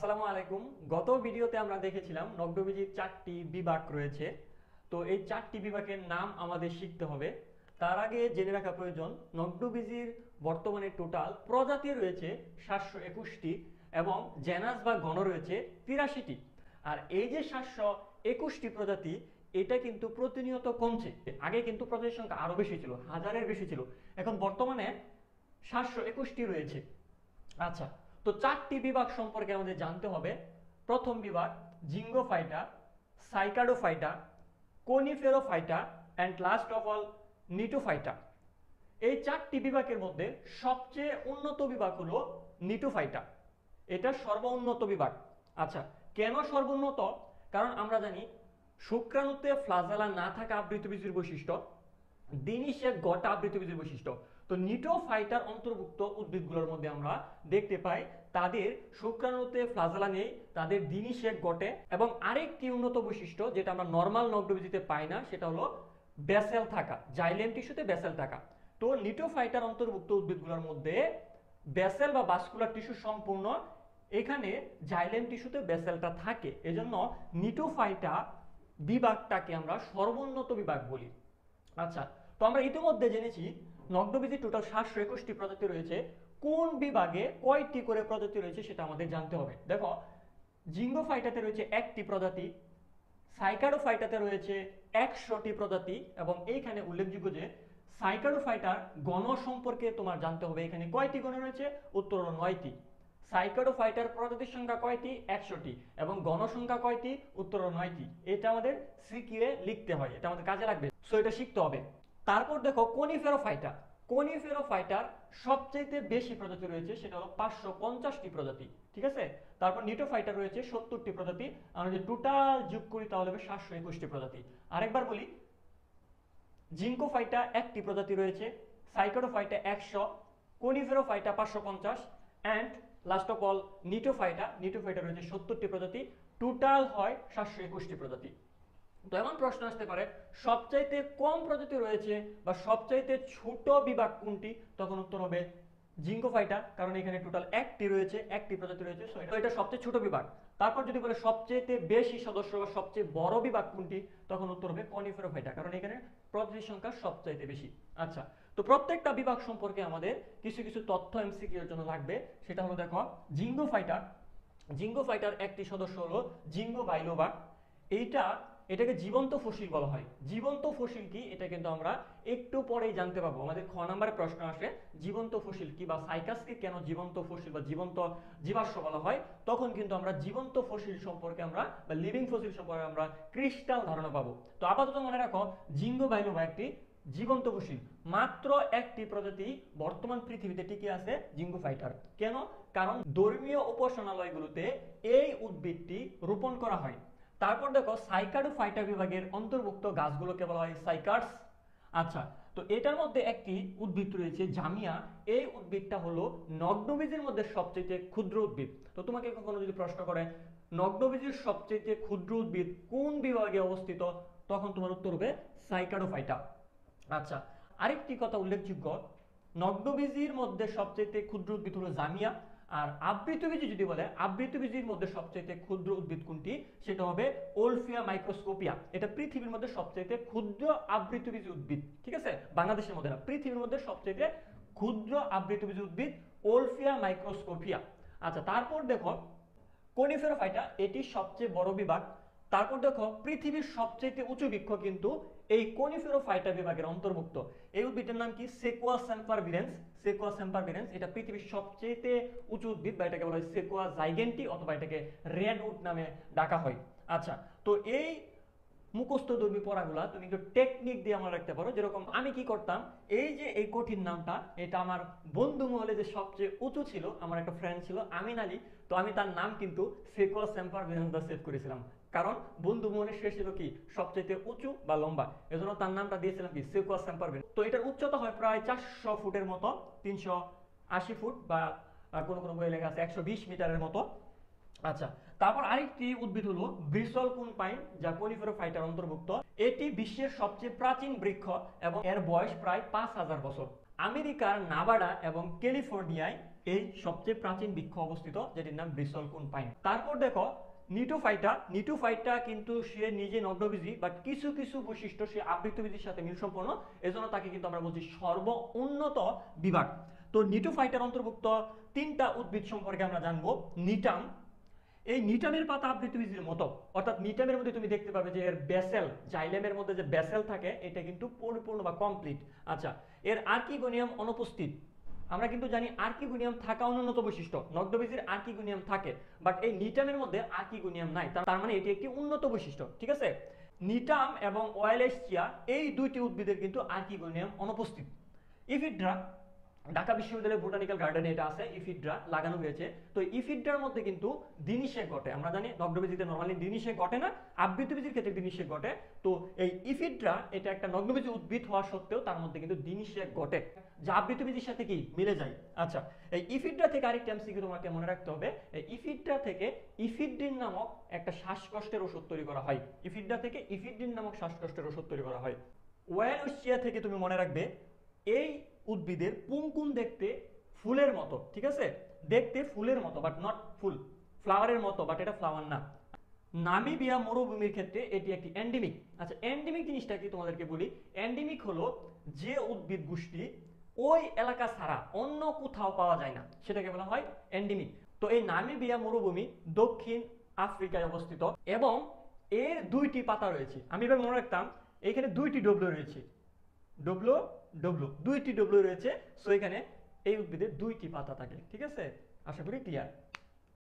আসসালামু আলাইকুম। গত ভিডিওতে আমরা দেখেছিলাম নগ্নবীজির 4টি বিভাগ রয়েছে। তো এই 4টি বিভাগের নাম আমাদের শিখতে হবে। তার আগে জেনে রাখা প্রয়োজন, নগ্নবীজির বর্তমানে টোটাল প্রজাতি রয়েছে 721টি এবং জেনাস বা গণ রয়েছে 83টি। আর এই যে 721টি প্রজাতি, এটা কিন্তু প্রতিনিয়ত কমছে। আগে কিন্তু প্রজাতির সংখ্যা আরো বেশি ছিল, হাজারের বেশি ছিল। এখন বর্তমানে 721টি রয়েছে। আচ্ছা, তো 4টি বিভাগ সম্পর্কে আমাদের জানতে হবে। প্রথম বিভাগ জিঙ্গোফাইটা, সাইকাডোফাইটা, কোনিফেরোফাইটা অ্যান্ড লাস্ট অফ অল নিটোফাইটা। এই 4টি বিভাগের মধ্যে সবচেয়ে উন্নত বিভাগ হলো নিটোফাইটা। এটা সর্বোন্নত বিভাগ। আচ্ছা, কেন সর্বোন্নত? কারণ আমরা জানি শুক্রাণুতে ফ্লাজেলা না থাকা আবৃতবীজের বৈশিষ্ট্য, দিনিসে গটা আবৃতবীজের বৈশিষ্ট্য। তো নিটোফাইটার অন্তর্ভুক্ত উদ্ভিদগুলোর মধ্যে আমরা দেখতে পাই তাদের শুক্রাণুতে ফ্লাজেলা নেই, তাদের দিনিসে গটে, এবং আরেকটি উন্নত বৈশিষ্ট্য যেটা আমরা নর্মাল নগ্নবীজিতে পাই না, সেটা হলো ব্যাসেল থাকা, জাইলেম টিস্যুতে ব্যাসেল থাকা। তো নিটোফাইটার অন্তর্ভুক্ত উদ্ভিদগুলোর মধ্যে ব্যাসেল বা ভাস্কুলার টিস্যু সম্পূর্ণ, এখানে জাইলেম টিস্যুতে ব্যাসেলটা থাকে। এজন্য নিটোফাইটা বিভাগটাকে আমরা সর্বোন্নত বিভাগ বলি। আচ্ছা, তো আমরা ইতিমধ্যে জেনেছি নগ্নবীজির টোটাল 721টি প্রজাতি রয়েছে। কোন বিভাগে কয়টি করে প্রজাতি রয়েছে সেটা আমাদের জানতে হবে। দেখো, জিঙ্গোফাইটাতে রয়েছে 1টি প্রজাতি, সাইকাডোফাইটাতে রয়েছে 100টি প্রজাতি, এবং এইখানে উল্লেখযোগ্য যে সাইকাডোফাইটার গণ সম্পর্কে তোমার জানতে হবে। এখানে কয়টি গণ রয়েছে? উত্তর হলো 9টি। সাইকাডোফাইটার প্রজাতির সংখ্যা কয়টি? 100টি। এবং গণ সংখ্যা কয়টি? উত্তর হলো 9টি। এটা আমাদের সিকিউয়ে লিখতে হয়, এটা আমাদের কাজে লাগবে, সো এটা শিখতে হবে। তারপর দেখো কোনিফেরোফাইটা। কোনিফেরোফাইটার সবচেয়ে বেশি প্রজাতি রয়েছে, সেটা হলো 550টি প্রজাতি। ঠিক আছে। তারপর নিটোফাইটা রয়েছে 70টি প্রজাতি। আমরা যদি টোটাল যোগ করি তাহলে হবে 721টি প্রজাতি। আরেকবার বলি, জিঙ্কোফাইটা 1টি প্রজাতি রয়েছে, সাইকাডোফাইটা 100, কোনিফেরোফাইটা 550 অ্যান্ড লাস্ট অফ অল নিটোফাইটা রয়েছে 70টি প্রজাতি। টোটাল হয় 721টি প্রজাতি। তো এমন প্রশ্ন আসতে পারে, সবচাইতে কম প্রজাতি রয়েছে বা সবচাইতে ছোট বিভাগ কোনটি? তখন উত্তর হবে জিঙ্কোফাইটা, কারণ এখানে টোটাল 1টি প্রজাতি রয়েছে, সো এটা সবচেয়ে ছোট বিভাগ। তারপর যদি বলে সবচেয়ে বেশি সদস্য বা সবচেয়ে বড় বিভাগ কোনটি, তখন উত্তর হবে কনিফেরোফাইটা, কারণ এখানে প্রজাতির সংখ্যা সবচাইতে বেশি। আচ্ছা, তো প্রত্যেকটা বিভাগ সম্পর্কে আমাদের কিছু কিছু তথ্য এমসিকিউ এর জন্য লাগবে। সেটা হলো, দেখো, জিঙ্গোফাইটার একটি সদস্য হলো জিঙ্গো বাইলোবা। এটাকে জীবন্ত ফসিল বলা হয়। জীবন্ত ফসিল কি, এটা কিন্তু আমরা একটু পরেই জানতে পাবো। আমাদের খ নম্বরে প্রশ্ন আসে জীবন্ত ফসিল কি, বা সাইকাসকে কেন জীবন্ত ফসিল বা জীবন্ত জীবাশ্ম বলা হয়, তখন কিন্তু আমরা জীবন্ত ফসিল সম্পর্কে আমরা বা লিভিং ফসিল সম্পর্কে আমরা ক্রিস্টাল ধারণা পাবো। তো আপাতত মনে রাখো, জিঙ্গো বাইলোবা একটি জীবন্ত ফসিল। মাত্র 1টি প্রজাতি বর্তমান পৃথিবীতে টিকে আছে জিঙ্গোফাইটার। কেন? কারণ ধর্মীয় উপাসনালয়গুলোতে এই উদ্ভিদটি রোপণ করা হয়। তারপর দেখো, সাইকাডোফাইটা বিভাগের অন্তর্ভুক্ত গাছগুলোকে বলা হয় সাইকাডস। আচ্ছা, তো এটার মধ্যে একটি উদ্ভিদ রয়েছে জামিয়া। এই উদ্ভিদটা হলো নগ্নবীজের মধ্যে সবচেয়ে ক্ষুদ্র উদ্ভিদ। তো তোমাকে কখনো যদি প্রশ্ন করে নগ্নবীজের সবচেয়ে ক্ষুদ্র উদ্ভিদ কোন বিভাগে অবস্থিত, তখন তোমার উত্তর হবে সাইকাডোফাইটা। আচ্ছা, আরেকটি কথা উল্লেখযোগ্য, নগ্নবীজির মধ্যে সবচেয়ে ক্ষুদ্র উদ্ভিদ হলো জামিয়া। আর আবৃতবীজি যদি বলে আবৃতবীজির মধ্যে সবচেয়ে ক্ষুদ্র উদ্ভিদ কোনটি, সেটা হবে ওলফিয়া মাইক্রোস্কোপিয়া। এটা পৃথিবীর মধ্যে সবচেয়ে ক্ষুদ্র আবৃতবীজি উদ্ভিদ। ঠিক আছে, বাংলাদেশের মধ্যে না, পৃথিবীর মধ্যে সবচেয়ে ক্ষুদ্র আবৃতবীজি উদ্ভিদ ওলফিয়া মাইক্রোস্কোপিয়া। আচ্ছা, তারপর দেখো কোনিফেরোফাইটা, এটি সবচেয়ে বড় বিভাগ। তারপর দেখো, পৃথিবীর সবচেয়ে উঁচু বৃক্ষ কিন্তু এই কোনিফেরোফাইটা বিভাগের অন্তর্ভুক্ত। এই উদ্ভিদের নাম কি? সেকোয়া সেম্পারভিরেন্স। এটা পৃথিবীর সবচেয়ে উঁচু উদ্ভিদ, বা এটাকে বলা হয় সেকোয়া জাইগেন্টি, অথবা এটাকে রেডউড নামে ডাকা হয়। আচ্ছা, তো এই মুখস্থধর্মী পড়াগুলা তুমি একটু টেকনিক দিয়ে আমরা রাখতে পারো। যেরকম আমি কি করতাম, এই যে এই কঠিন নামটা, এটা আমার বন্ধু মহলে যে সবচেয়ে উঁচু ছিল, আমার একটা ফ্রেন্ড ছিল আমিন আলী, তো আমি তার নাম কিন্তু সেকোয়া সেম্পারভিরেন্স সেভ করেছিলাম। কারণ বন্ধু মহলে সে ছিল কি সবচেয়ে উঁচু বা লম্বা, এজন্য তার নামটা দিয়েছিলাম কি সেকোয়া সেম্পারভিরেন্স। তো এটার উচ্চতা হয় প্রায় 400 ফুটের মতো, 380 ফুট, বা কোনো কোনো বইয়ে লেখা আছে 120 মিটারের মতো। আচ্ছা, তারপর আরেকটি উদ্ভিদ হলো ব্রিসল কুন পাইন, যা কোনিফেরোফাইটার অন্তর্ভুক্ত। এটি বিশ্বের সবচেয়ে প্রাচীন বৃক্ষ এবং এর বয়স প্রায় 5000 বছর। আমেরিকার নাভাডা এবং ক্যালিফোর্নিয়ায় এই সবচেয়ে প্রাচীন বৃক্ষ অবস্থিত, যেটির নাম ব্রিসলকুন পাইন। তারপর দেখো নিটোফাইটা কিন্তু সে নিজে নগ্নবীজী, বাট কিছু কিছু বৈশিষ্ট্য সে আবৃতবীজির সাথে মিল সম্পন্ন, এজন্য তাকে কিন্তু আমরা বলছি সর্ব উন্নত বিভাগ। তো নিটোফাইটার অন্তর্ভুক্ত 3টা উদ্ভিদ সম্পর্কে আমরা জানবো। নিটাম, এই নিটামের পাতা আবৃতবীজির মতো, অর্থাৎ নিটামের মধ্যে তুমি দেখতে পাবে যে এর বেসেল, জাইলেমের মধ্যে যে বেসেল থাকে এটা কিন্তু পরিপূর্ণ বা কমপ্লিট। আচ্ছা, এর আর্কিগোনিয়াম অনুপস্থিত। আমরা কিন্তু জানি আর্কিগোনিয়াম থাকা অনুন্নত বৈশিষ্ট্য, নগ্নবীজির আর্কিগোনিয়াম থাকে, বাট এই নিটামের মধ্যে আর্কিগোনিয়াম নাই, তার মানে এটি একটি উন্নত বৈশিষ্ট্য। ঠিক আছে, নিটাম এবং ওয়াইলেশচিয়া এই দুইটি উদ্ভিদের কিন্তু আর্কিগোনিয়াম অনুপস্থিত। ইফিড্রা, ঢাকা বিশ্ববিদ্যালয়ের বোটানিক্যাল গার্ডেনে এটা আছে, ইফিড্রা লাগানো হয়েছে। তো ইফিড্রার মধ্যে কিন্তু দিনিশেক ঘটে। আমরা জানি নগ্নবীজিতে নরমালি দিনিশেক ঘটে না, আবৃতবীজির ক্ষেত্রে দিনিশেক ঘটে। তো এই ইফিড্রা এটা একটা নগ্নবীজি উদ্ভিদ হওয়া সত্ত্বেও তার মধ্যে কিন্তু দিনিশেক ঘটে, যা আবৃতবীজির সাথে কি মিলে যায়। আচ্ছা, এই ইফিড্রা থেকে আরেকটা এমসিকিউ তোমাকে মনে রাখতে হবে, এই ইফিড্রা থেকে ইফিড্রিন নামক একটা শ্বাসকষ্টের ওষুধ তৈরি করা হয়। ইফিড্রা থেকে ইফিড্রিন নামক শ্বাসকষ্টের ওষুধ তৈরি করা হয়। ওয়াইলেশচিয়া থেকে তুমি মনে রাখবে এই উদ্ভিদের পুংকুন দেখতে ফুলের মতো। ঠিক আছে, দেখতে ফুলের মতো বাট নট ফুল, ফ্লাওয়ারের মতো বাট এটা ফ্লাওয়ার না। নামিবিয়া মরুভূমির ক্ষেত্রে এটি একটি এন্ডেমিক। আচ্ছা, এন্ডেমিক জিনিসটা কি তোমাদেরকে বলি। এন্ডেমিক হলো যে উদ্ভিদ গোষ্ঠী ওই এলাকা ছাড়া অন্য কোথাও পাওয়া যায় না, সেটাকে বলা হয় এন্ডেমিক। তো এই নামিবিয়া মরুভূমি দক্ষিণ আফ্রিকায় অবস্থিত এবং এর 2টি পাতা রয়েছে। আমি এবার মনে রাখতাম এখানে 2টি ডব্লিউ রয়েছে, ডব্লিউ 2টি ডব্লিউ রয়েছে। সো এখানে এই উদ্ভিদের 2টি পাতা থাকে। ঠিক আছে, আশা করি ক্লিয়ার।